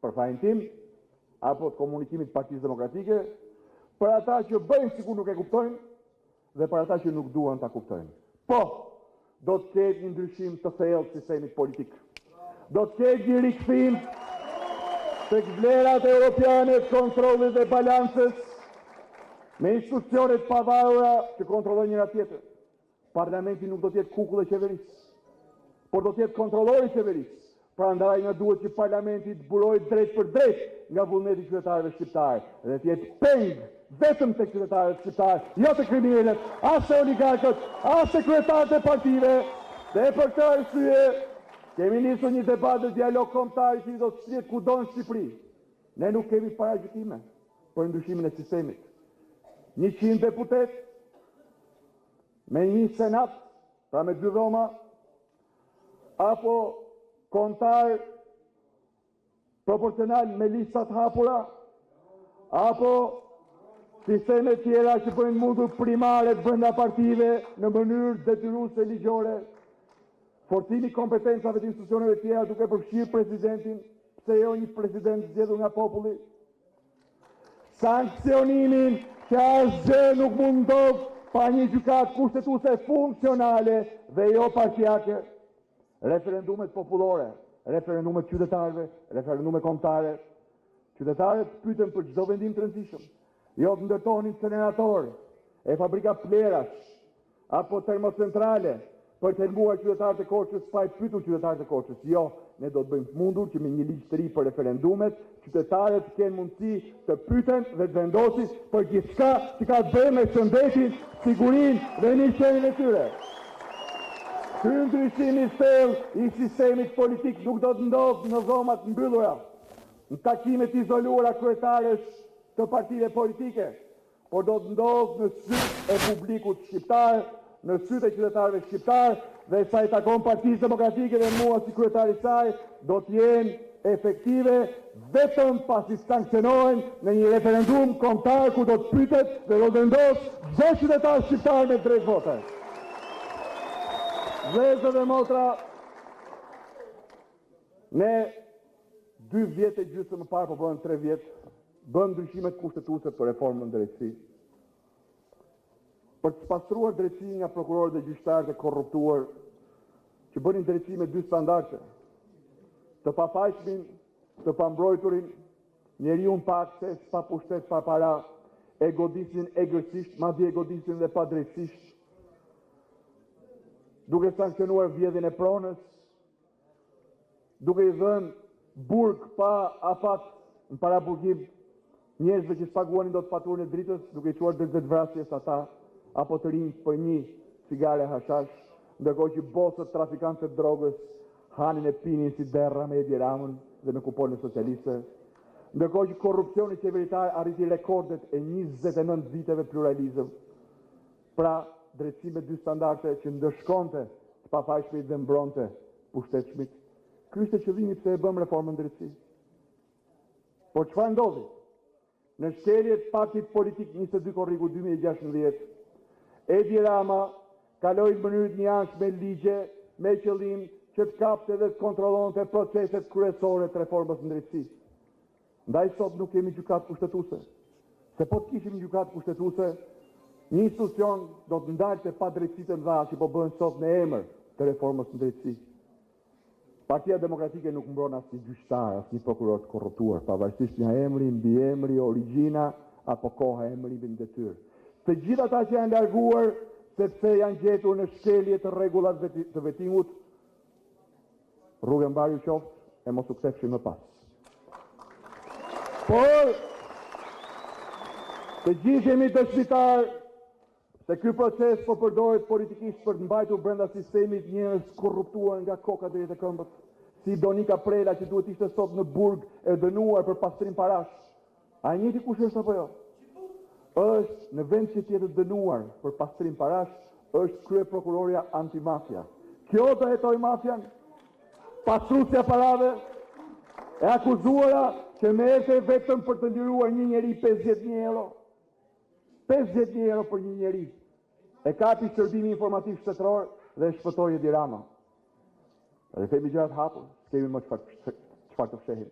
për fajin tim, apo të komunikimit të Partisë Demokratike, për ata që bëjnë sikur nuk e kuptojnë dhe për ata që nuk duan ta kuptojnë. Po, do të ketë një ndryshim të thellë të sistemit politik. Do të ketë një rikthim tek vlerat europiane të kontrollit dhe balancës me institucionet pavarura që kontrollojnë njëra tjetrën. Parlamenti nuk do të jetë kukull e qeverisë, por do të jetë kontrollori i qeverisë. Prandaj na duhet që parlamenti të burojë drejt për drejt nga vullneti i qytetarëve shqiptar dhe të jetë peng vetëm tek qytetarët shqiptar, jo tek kriminalët, as te oligarkët, as te kryetarët e partive. Dhe për këtë arsye kemi nisur një debat dhe dialog kombëtar që do të shtrihet kudo në Shqipëri. Ne nuk kemi paragjykime për ndryshimin e sistemit. 100 deputet me një senat, pra me 2 dhoma, apo kontar proporcional me listat hapura, apo sisteme tjera që bëjnë mundur primare të brenda partive në mënyrë detyruese ligjore, forcimi kompetencave të institucioneve tjera duke përfshirë presidentin, pse jo një president zgjedhur nga populli, sankcionimin që asgjë nuk mund ndodh pa një gjykatë kushtetuese funksionale dhe jo partiake, referendumet popullore, referendumet qytetarëve, referendumet kombëtare. Qytetarët pyeten për çdo vendim të rëndësishëm, jo të ndërtonin incinerator, e fabrika plerash, apo termocentrale, për të helmuar qytetarët e Korçës pa i pyetur qytetarët e Korçës. Jo, ne do të bëjmë mundur që me një ligj të ri për referendumet, qytetarët të kenë mundësi të pyeten dhe të vendosin për gjithçka që ka të bëjë me shëndetin, sigurinë dhe mirëqenien e tyre. Ky ndryshim i thellë i sistemit politik nuk do të ndodhë në dhoma të mbyllura, në takimet izoluara kryetarësh të partive politike, por do të ndodhë në sytë e publikut shqiptar, në sytë e qytetarëve shqiptar, dhe sa i takon Partisë Demokratike dhe mua si kryetari i saj, do të jenë efektive vetëm pasi sankcionohen në një referendum kombëtar ku do të pyetet dhe do të vendosë çdo qytetar shqiptar me drejt vote. Vëllezër dhe motra, ne 2 vjet e gjysmë më parë, po bëhen 3 vjet, bëm ndryshimet kushtetuese për reformën në drejtësi. Për të pastruar drejtësi nga prokurorët dhe gjyqtarët e korruptuar, që bënin drejtësi me 2 standarde, të pafajshmin, të pambrojturin, njeriu pa akses, pa pushtet, pa para, e godisin egërsisht, madje e godisin dhe pa drejtësisht, duke sankcionuar vjedhjen e pronës, duke i dhënë burg pa afat në paraburgim njerëzve që paguanin dot faturën e dritës, duke i çuar deri vrasjes ata, apo të rinj për një cigare hashash, ndërkohë që bosët trafikantët e drogës hanin e pinin si derra me Edi Ramën dhe me kuponën socialiste, ndërkohë që korrupsioni qeveritar arriti rekordet e 29 viteve pluralizëm, pra drejtësi me 2 standarde që ndëshkonte të pafajshmit dhe mbronte pushtetshmit. Ky ishte qëllimi pse e bëm reformën drejtësi. Por çfarë ndodhi? Në shkeljet Partit Politik 22 korriku 2016, Edi Rama kaloi në mënyrë të njëanshme ligje me qëllim që të kapte dhe të kontrollonte proceset kryesore të reformës në drejtësi. Ndaj sot nuk kemi gjykatë kushtetuese. Se po të kishim një gjykatë kushtetuese, një institucion do të ndalte pa drejtësitë të mëdha që po bëhen sot në emër të reformës në drejtësi. Partia Demokratike nuk mbron asnjë gjyqtar, asnjë prokuror të korruptuar, pavarësisht nga emri, mbiemri, origjina apo koha e emërimit në detyrë. Të gjithë ata që janë larguar sepse janë gjetur në shkelje të rregullat të vetingut, rrugën mbarju qoftë e mos u kthefshin më pas. Por të gjithë jemi dëshmitar se ky proces po përdoret politikisht për të mbajtur brenda sistemit njerëz korruptuar nga koka deri te këmbët, si Donika Prela që duhet ishte sot në burg e dënuar për pastrim parash. A e njëjti kush është apo jo? Është në vend që tjetë dënuar për pastrim parash, është krye prokuroria antimafia. Kjo do hetoj mafian, pastrusja parave, e akuzuara që merrte vetëm për të liruar një njeri 50.000 euro. 50.000 euro për një njeri. E kapi shërbimi informativ shtetëror dhe e shpëtoi Edi Rama. Dhe themi gjërat hapur, s'kemi më çfarë të fshehim.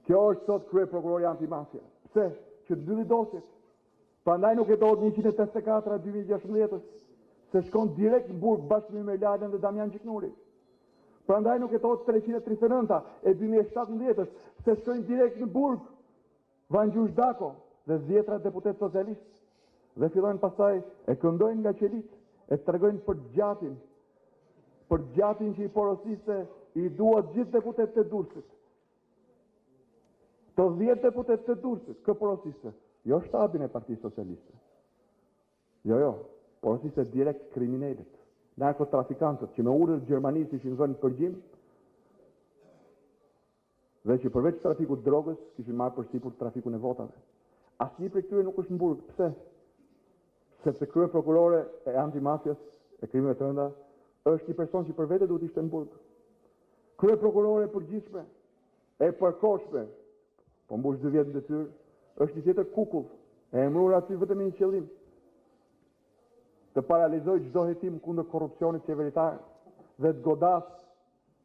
Kjo është sot krye prokuroria antimafia. Pse? Që të mbylli dosjet. Prandaj nuk e dot 184/2016, se shkon direkt në burg bashkë me Merladën dhe Damian Gjiknuri. Prandaj nuk jetohet 339 e 2017-ës, se shkojnë direkt në burg, Van Gjush Dako dhe 10 deputet socialistë, dhe fillojnë pastaj e këndojnë nga qelit, e tregojnë për gjatin që i porosiste i duat gjithë deputet të Durrësit. Të 10 deputet të Durrësit, kë porosiste? Jo shtabin e Partisë Socialiste. Jo, porosiste direkt kriminalet, narkotrafikantët që me urër Gjermanisë ishin vënë përgjim dhe që përveç trafikut drogës kishin marrë përsipur trafikun e votave. Asnjë prej këtyre nuk është në burg. Pse? Sepse krye prokurore e antimafjas e krimeve të rënda është një person që për vete duhet ishte në burg. Krye prokurore e përgjithshme e përkohshme, po mbush 2 vjet në detyrë, është një tjetër kukull, e emruar aty vetëm me një qëllim, të paralizojë çdo hetim kundër korrupsionit qeveritar dhe të godas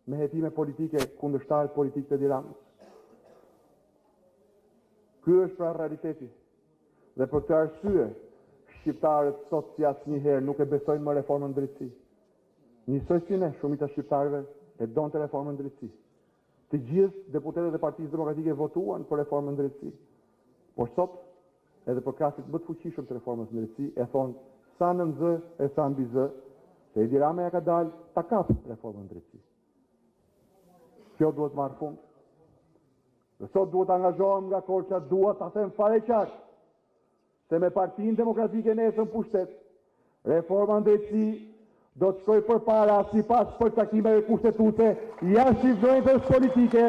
me hetime politike kundërshtarët politikë të Tiranës. Ky është pra realiteti. Dhe për këtë arsye, shqiptarët sot si asnjëherë nuk e besojnë më reformën drejtësi. Njësoj si ne, shumica shqiptarëve e donte reformën drejtësi. Të gjithë deputetët e Partisë Demokratike votuan për reformën drejtësi. Por sot, edhe për krahësit më të fuqishëm të reformës drejtësi, e thonë sa në zë e sa mbi zë, se Edi Rama ja ka dalë ta kapë reformën drejtësi. Kjo duhet marrë fund. Dhe sot duhet angazhohem nga Korça, duhet ta them fare qartë se me Partinë Demokratike nesër në pushtet, reforma drejtësi do të shkojë përpara sipas përcaktimeve kushtetuese jashtë influencës politike,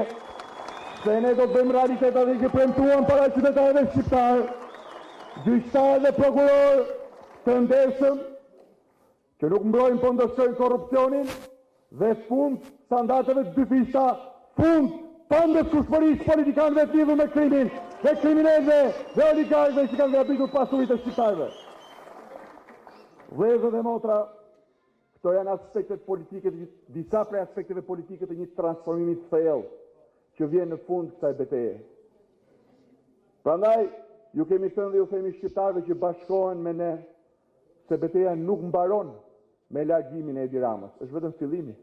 se ne do të bëjmë realitetat që premtuam para qytetarëve shqiptar, gjyqtar dhe prokuror të ndershëm që nuk mbrojnë po ndoshtojnë korrupsionin dhe fund standardeve të dyfishta, fund pandëshkushmërisë politikanëve të lidhur me krimin, dhe kriminalëve dhe oligarkëve që kanë grabitur pasuritë e shqiptarëve. Vëllezër dhe motra, këto janë aspektet politike, disa prej aspekteve politike të një transformimi të thellë që vjen në fund kësaj betejë. Prandaj, ju kemi thënë dhe ju themi shqiptarëve që bashkohen me ne, se betejë nuk mbaron me largimin e Edi Ramës, është vetëm fillimi.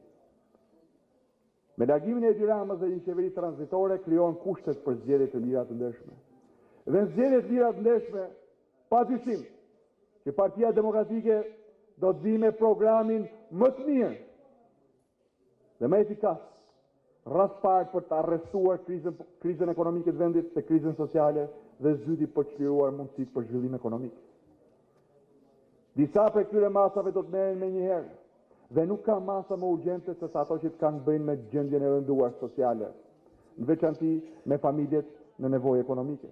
Me largimin e Edi Ramës dhe një qeveri tranzitore krijohen kushtet për zgjedhje të mira të ndershme. Dhe në zgjedhje të mira të ndershme, padyshim që Partia Demokratike do të vi me programin më të mirë dhe më efikas rreth parë për të arrestuar krizën ekonomike të vendit dhe krizën sociale dhe zyti për të çliruar mundësitë për zhvillim ekonomik. Disa prej këtyre masave do të merren me njëherë dhe nuk ka masa më urgjente se ato që kanë bëjnë me gjendjen e rënduar sociale, në veçanti me familjet në nevojë ekonomike.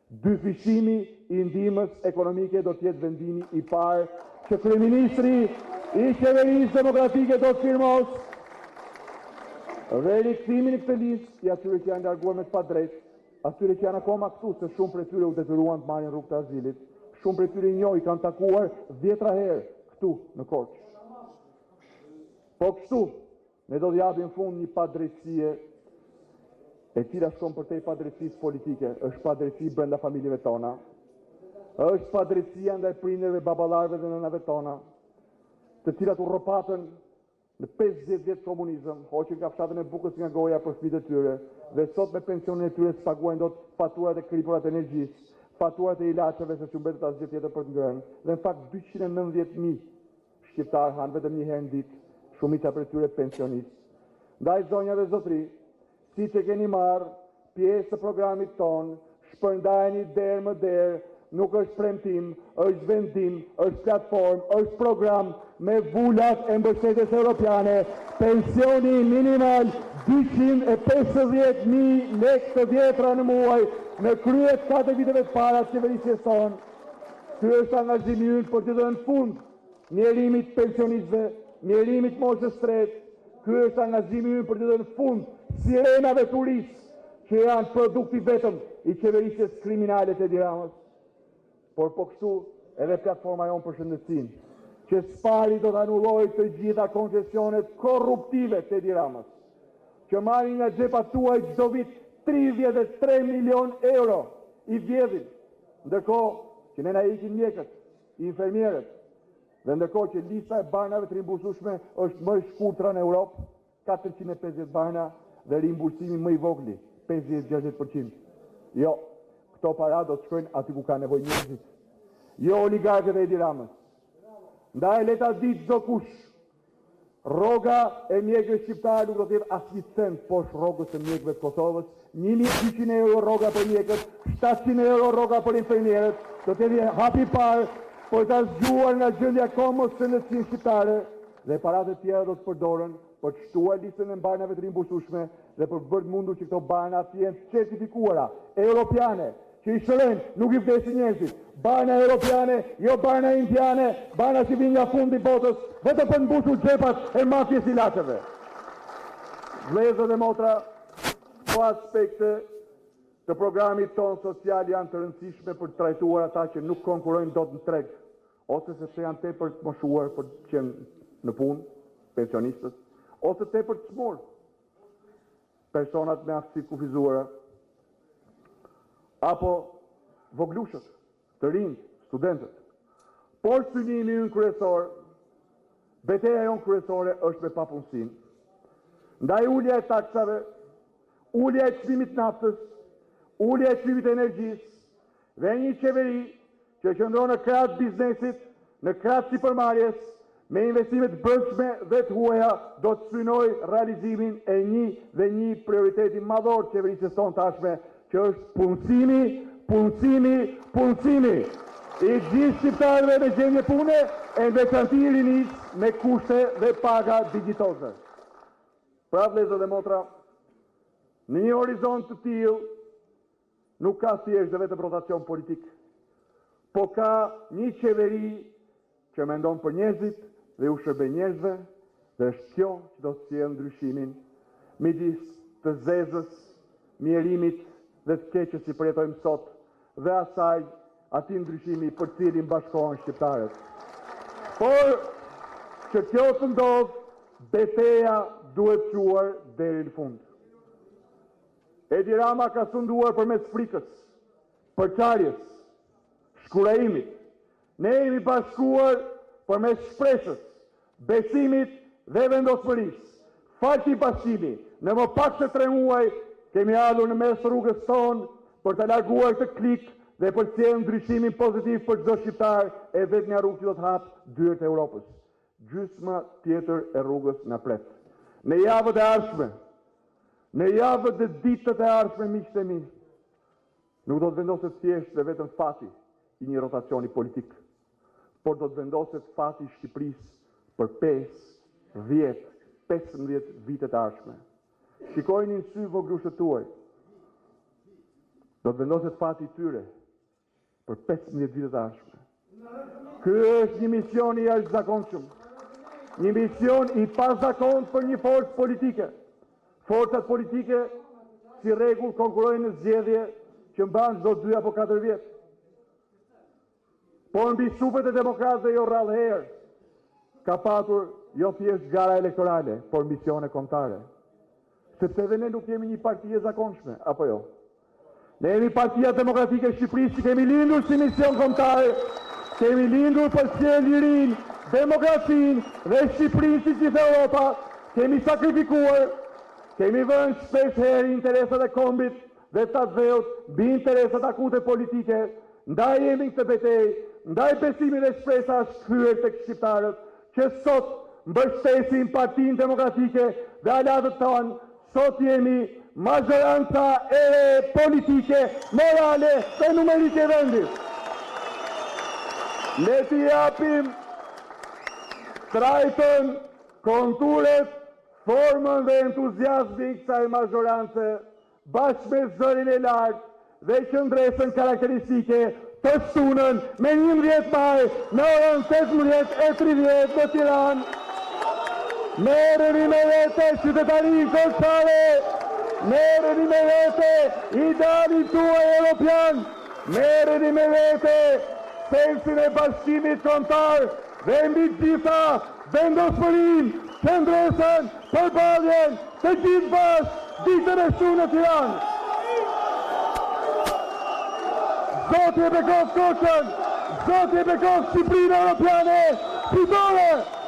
Dyfishimi i ndihmës ekonomike do të jetë vendimi i parë që kryeministri i qeverisë demokratike do të firmos dhe rikthimin i këtij listë i atyre që janë larguar me të padrejtë, atyre që janë akoma këtu, se shumë prej tyre u detyruan të marrin rrugë të azilit, shumë prej tyre njëri kanë takuar 10 herë këtu në Korçë. Po kështu, ne do të japim fund një padrejtësie e cila shkon përtej padrejtësisë politike, është padrejtësi brenda familjeve tona, është padrejtësia ndaj prindërve, baballarëve dhe nënave tona, të cilat u rrëpatën në 50 vjet komunizëm, hoqën kafshatën e bukës nga goja për fëmijët e tyre, dhe sot me pensionin e tyre paguajnë dot faturat e kripurat e energjisë, faturat e ilaçeve se që mbetet asgjë tjetër për të ngrënë, dhe në fakt 290.000 shqiptarë hanë vetëm një herë në ditë, shumica prej tyre pensionistë. Ndaj zonja dhe zotri, siç e keni marrë pjesë të programit ton, shpërndajeni derë më derë, nuk është premtim, është vendim, është platform, është program me vullat e mbështetjes europiane, pensioni minimal 250.000 lekë të vjetra në muaj në krye 4 viteve të para të qeverisjes tonë. Ky është angazhimi ynë për të dhënë fund mjerimit pensionistëve, mjerimit moshës tretë. Ky është angazhimi ynë për të dhënë fund sirenave turistë që janë produkti vetëm i qeverisjes kriminale të Edi Ramës. Por po kështu edhe platforma jonë për shëndetësinë, që spari do të anullojë të gjitha koncesionet korruptive të Edi Ramës, që marrin nga xhepat tuaj çdo vit 33 milion euro i vjedhin, ndërkohë që ne na ikin mjekët, infermierët, dhe ndërkohë që lista e banave të rimbursueshme është më e shkurtra në Europë, 450 bana dhe rimbursimi më i vogli, 50-60%. Jo, këto para do të shkojnë aty ku ka nevojë njerëzit. Jo oligarkët e Edi Ramës. Ndaj leta ditë çdo kush. Rroga e mjekëve shqiptarë nuk do të jetë asnjë cent poshtë rrogës së mjekëve të Kosovës. 1200 euro rroga për mjekët, 700 euro rroga për infermierët, do të jetë hapi parë për ta zgjuar nga gjendja komos së ndërtimit shqiptare dhe paratë e tjera do të përdoren për të shtuar listën e banave të rimbursueshme dhe për të bërë mundur që këto bana të jenë certifikuara, europiane, që i shëren, nuk i vdesin njerëzit. Bana europiane, jo bana indiane, bana që vinë nga fundi botës, vetëm për mbushur xhepat e mafjes ilaçeve. Vëllezër dhe motra, këto aspekte të programit tonë social janë të rëndësishme për të trajtuar ata që nuk konkurrojnë dot në treg, ose sepse janë tepër të moshuar për të qenë në punë, pensionistët, ose tepër të smur, personat me aftësi të kufizuara, apo voglushët, të rinj, studentët. Por synimi ynë kryesor, betejë jonë kryesore është me papunësinë. Ndaj ulja e taksave, ulja e çmimit naftës, ulja e çmimit të energjisë dhe një qeveri që qëndron në krah të biznesit, në krah të sipërmarrjes, me investime të brendshme dhe të huaja do të synoj realizimin e një prioriteti madhor të qeverisë tonë tashme, që është punësimi. I gjithë shqiptarëve me gjendje pune e në veçanti i rinisë me kushte dhe paga digjitoze. Pra vëllezër dhe motra, në një horizont të tillë nuk ka thjesht dhe vetëm rotacion politik, po ka një qeveri që mendon për njerëzit dhe u shërben njerëzve, dhe është kjo që do të sjellë ndryshimin midis të zezës, mjerimit dhe të keqës që përjetojmë sot dhe asaj ati ndryshimi për cilin bashkohen shqiptarët. Por që kjo të ndodh, beteja duhet quar deri në fund. Edi Rama ka sunduar përmes frikës, përçarjes, shkurajimit. Ne jemi bashkuar përmes shpresës, besimit dhe vendosmërisë. Faqi i bashkimi, në më pak se 3 muaj, kemi ardhur në mes rrugës tonë për të larguar këtë klik dhe për të sjellë ndryshimin pozitiv për çdo shqiptar e vetmja rrugë që do të hapë dyert e Europës. Gjysma tjetër e rrugës na pret. Në javët e ardhshme, në javët dhe ditët e ardhshme, miqtë e mi, nuk do të vendoset thjesht dhe vetëm fati i një rotacioni politik, por do të vendoset fati i Shqipërisë për 5, 10, 15 vitet e ardhshme. Shikojini në sy voglushët tuaj. Do të vendoset fati i tyre për 15 vitet e ardhshme. Ky është një mision i jashtëzakonshëm. Një mision i pazakontë për një forcë politike. Forcat politike si rregull konkurrojnë në zgjedhje që mban çdo 2 apo 4 vjet. Por mbi supet e demokratëve jo rrallëherë ka patur jo thjesht gara elektorale, por misione kombëtare. Sepse dhe ne nuk jemi një parti e zakonshme, apo jo? Ne jemi Partia Demokratike e Shqipërisë që kemi lindur si mision kombëtar, kemi lindur për sjellë lirinë, demokracinë dhe Shqipërinë si gjithë Europa, kemi sakrifikuar, kemi vënë shpesh herë interesat e kombit dhe të atë mbi interesat akute politike, ndaj jemi këtë betejë, ndaj besimin dhe shpresa është kthyer tek shqiptarët, që sot mbështesin Partinë Demokratike dhe aleatët tonë. Sot jemi majoranca e politike, morale dhe numerike e vendit. Le t'i japim trajtën, konturet, formën dhe entuziazmin kësaj majorance, bashkë me zërin e lartë dhe qëndresën karakteristike të shtunën me 11 maj në orën 18:30 në Tiranë. Merreni me vete qytetari Korçëve, merreni me vete idealin tuaj europian, merreni me vete sensin e bashkimit kombëtar dhe mbi gjitha vendosmërinë, qëndresën, përballjen të gjithë bashkë ditën e shtunë në Tiranë. Zoti e bekov Korçën, Zoti e bekov Shqipërinë europiane, fitore!